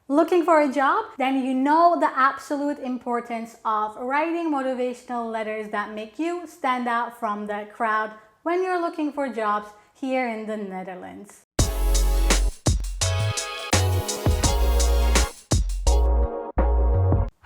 Looking for a job? Then you know the absolute importance of writing motivational letters that make you stand out from the crowd when you're looking for jobs here in the Netherlands.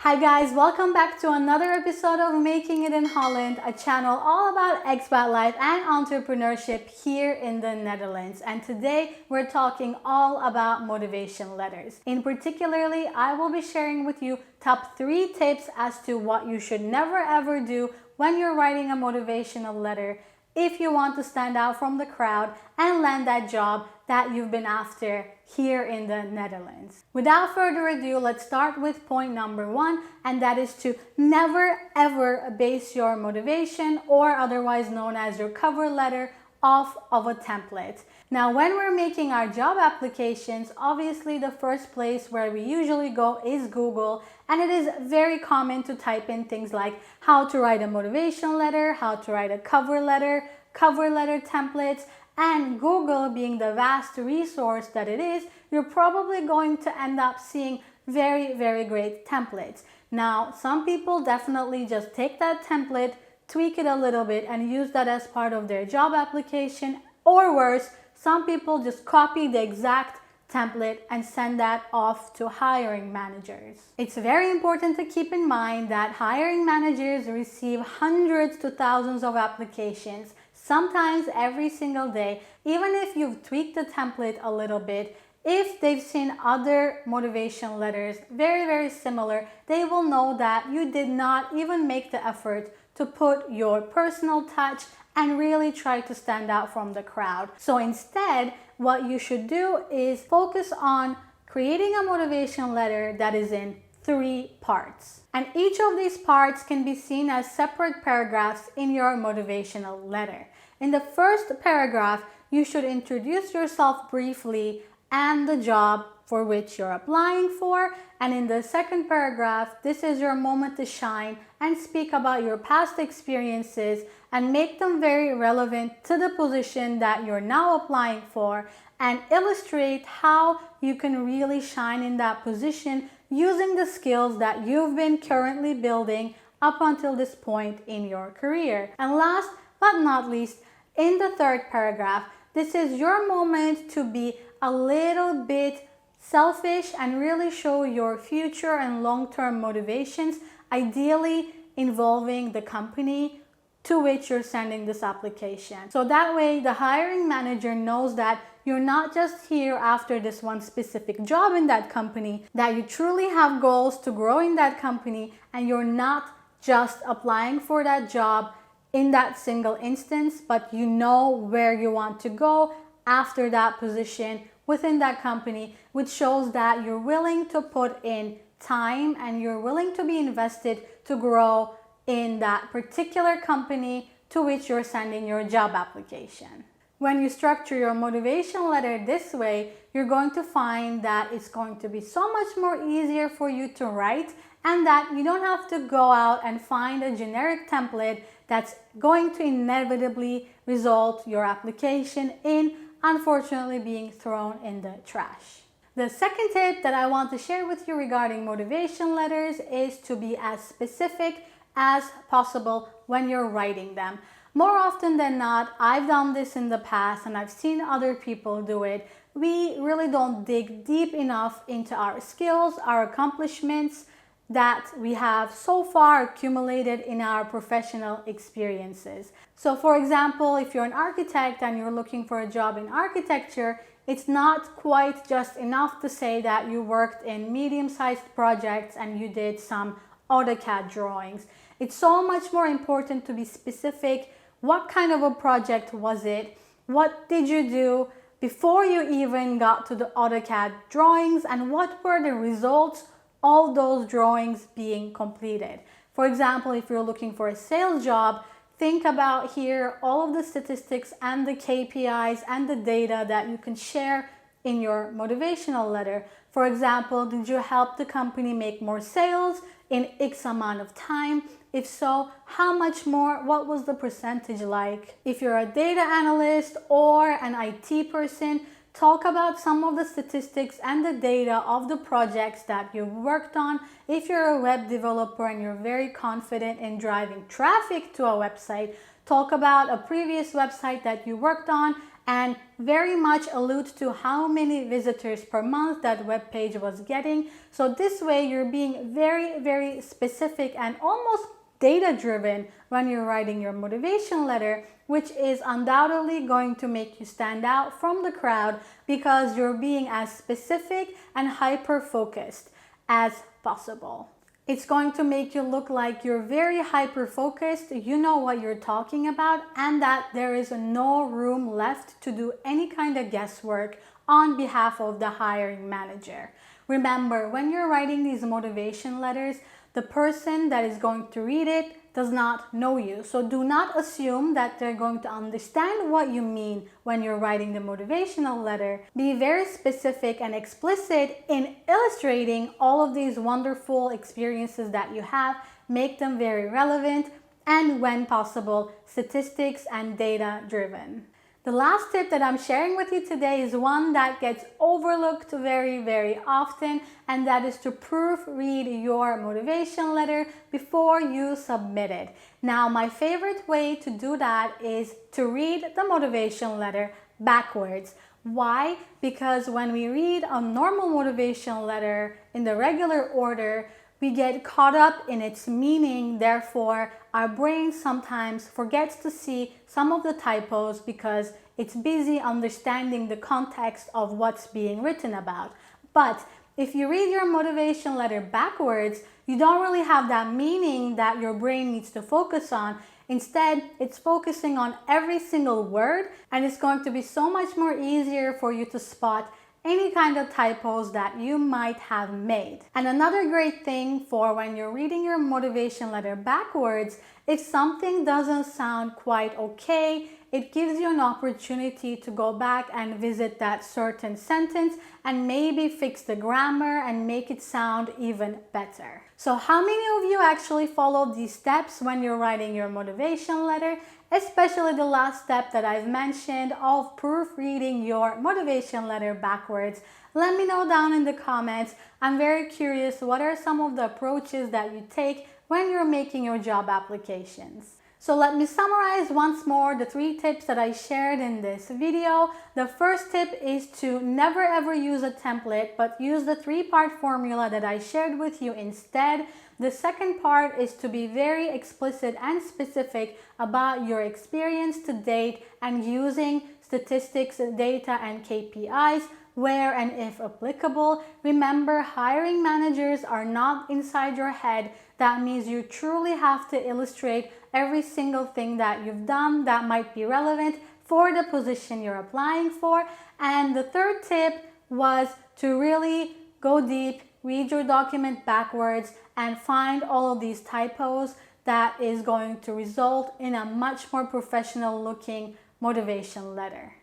Hi guys, welcome back to another episode of Making It in Holland, a channel all about expat life and entrepreneurship here in the Netherlands. And today we're talking all about motivation letters. In particularly, I will be sharing with you top 3 tips as to what you should never ever do when you're writing a motivational letter if you want to stand out from the crowd and land that job that you've been after here in the Netherlands. Without further ado, let's start with point number 1, and that is to never ever base your motivation, or otherwise known as your cover letter, off of a template. Now, when we're making our job applications, obviously the first place where we usually go is Google, and it is very common to type in things like how to write a motivation letter, how to write a cover letter templates, and Google being the vast resource that it is, you're probably going to end up seeing very great templates. Now, some people definitely just take that template, tweak it a little bit, and use that as part of their job application, or worse, some people just copy the exact template and send that off to hiring managers. It's very important to keep in mind that hiring managers receive hundreds to thousands of applications, sometimes every single day. Even if you've tweaked the template a little bit, if they've seen other motivation letters very similar, they will know that you did not even make the effort to put your personal touch and really try to stand out from the crowd. So instead, what you should do is focus on creating a motivation letter that is in 3 parts. And each of these parts can be seen as separate paragraphs in your motivational letter. In the first paragraph, you should introduce yourself briefly and the job for which you're applying for. And in the second paragraph, this is your moment to shine and speak about your past experiences and make them very relevant to the position that you're now applying for, and illustrate how you can really shine in that position using the skills that you've been currently building up until this point in your career. And last but not least, in the third paragraph, this is your moment to be a little bit selfish and really show your future and long-term motivations, ideally involving the company to which you're sending this application. So that way the hiring manager knows that you're not just here after this one specific job in that company, that you truly have goals to grow in that company, and you're not just applying for that job in that single instance, but you know where you want to go after that position within that company, which shows that you're willing to put in time and you're willing to be invested to grow in that particular company to which you're sending your job application. When you structure your motivation letter this way, you're going to find that it's going to be so much more easier for you to write, and that you don't have to go out and find a generic template that's going to inevitably result your application in, unfortunately, being thrown in the trash. The second tip that I want to share with you regarding motivation letters is to be as specific as possible when you're writing them. More often than not, I've done this in the past and I've seen other people do it. We really don't dig deep enough into our skills, our accomplishments that we have so far accumulated in our professional experiences. So for example, if you're an architect and you're looking for a job in architecture, it's not quite just enough to say that you worked in medium-sized projects and you did some AutoCAD drawings. It's so much more important to be specific. What kind of a project was it? What did you do before you even got to the AutoCAD drawings, and what were the results of those drawings being completed? For example, if you're looking for a sales job, think about here all of the statistics and the KPIs and the data that you can share in your motivational letter. For example, did you help the company make more sales in X amount of time? If so, how much more? What was the percentage like? If you're a data analyst or an IT person, Talk about some of the statistics and the data of the projects that you've worked on. If you're a web developer and you're very confident in driving traffic to a website, talk about a previous website that you worked on and very much allude to how many visitors per month that web page was getting. So this way you're being very, very specific and almost data driven when you're writing your motivation letter, which is undoubtedly going to make you stand out from the crowd because you're being as specific and hyper focused as possible. It's going to make you look like you're very hyper focused, you know what you're talking about, and that there is no room left to do any kind of guesswork on behalf of the hiring manager. Remember, when you're writing these motivation letters, the person that is going to read it does not know you. So do not assume that they're going to understand what you mean when you're writing the motivational letter. Be very specific and explicit in illustrating all of these wonderful experiences that you have. Make them very relevant and, when possible, statistics and data driven. The last tip that I'm sharing with you today is one that gets overlooked very, very often, and that is to proofread your motivation letter before you submit it. Now, my favorite way to do that is to read the motivation letter backwards. Why? Because when we read a normal motivation letter in the regular order, we get caught up in its meaning. Therefore, our brain sometimes forgets to see some of the typos because it's busy understanding the context of what's being written about. But if you read your motivation letter backwards, you don't really have that meaning that your brain needs to focus on. Instead, it's focusing on every single word, and it's going to be so much more easier for you to spot any kind of typos that you might have made. And another great thing for when you're reading your motivation letter backwards, if something doesn't sound quite okay, it gives you an opportunity to go back and visit that certain sentence and maybe fix the grammar and make it sound even better. So how many of you actually follow these steps when you're writing your motivation letter? Especially the last step that I've mentioned of proofreading your motivation letter backwards. Let me know down in the comments. I'm very curious, what are some of the approaches that you take when you're making your job applications? So let me summarize once more the 3 tips that I shared in this video. The first tip is to never ever use a template, but use the 3-part formula that I shared with you instead. The second part is to be very explicit and specific about your experience to date and using statistics, data, and KPIs where and if applicable. Remember, hiring managers are not inside your head. That means you truly have to illustrate every single thing that you've done that might be relevant for the position you're applying for. And the third tip was to really go deep, read your document backwards, and find all of these typos. That is going to result in a much more professional looking motivation letter.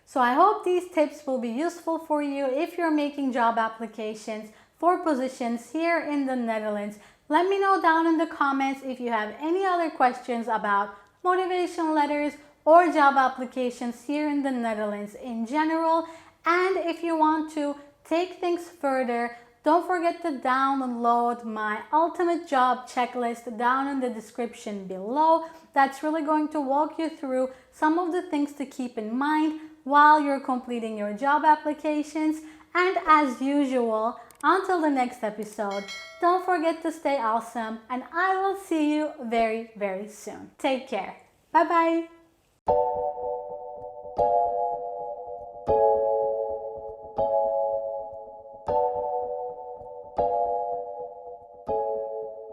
So I hope these tips will be useful for you if you're making job applications for positions here in the Netherlands. Let me know down in the comments if you have any other questions about motivation letters or job applications here in the Netherlands in general. And if you want to take things further, don't forget to download my ultimate job checklist down in the description below. That's really going to walk you through some of the things to keep in mind while you're completing your job applications. And as usual, until the next episode, don't forget to stay awesome, and I will see you very, very soon. Take care. Bye-bye.